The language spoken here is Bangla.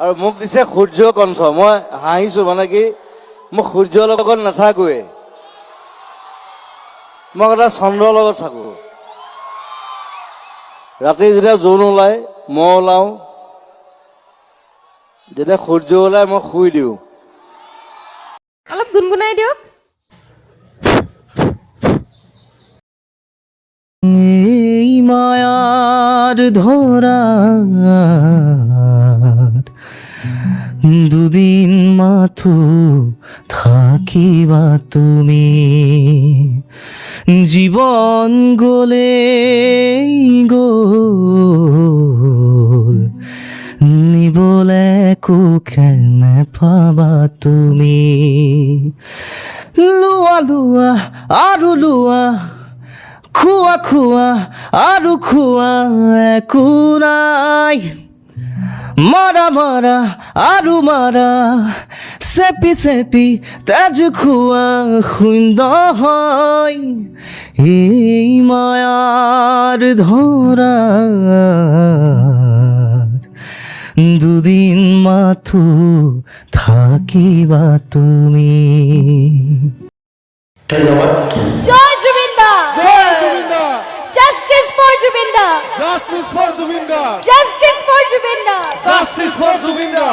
আৰু মোক দিছে সূৰ্য কণ্ঠ। মই হাঁহিছোঁ, মানে কি মই সূৰ্যৰ লগত নাথাকোৱে, মই এটা চন্দ্ৰৰ লগত থাকোঁ। ৰাতি যেতিয়া জোন ওলায় মই ওলাওঁ, যেতিয়া সূৰ্য ওলায় মই শুই দিওঁ। অলপ গুণগুণাই দিয়ক। এই মায়ার ধরাত দুদিন মাথো থাকিবা তুমি, জীবন গলে গোল নিবলে কেনে পাবা তুমি। লুয়া লুয়া আৰু লুয়া, খুয়া খুয়া আৰু খুয়া একো নাই, মাৰা মাৰা আৰু মাৰা, চেপি চেপি তেজ খুয়া শূন্য হয়। এই মায়াৰ ধৰাত দুদিন মাথো থাকিবা তুমি। ধন্যবাদ। জয় জুবিন দা, জয় জুবিন দা, জাস্টিস ফর জুবিন দা, জাস্টিস ফর জুবিন দা, জাস্টিস ফর জুবিন দা। Justice for Zubeen the.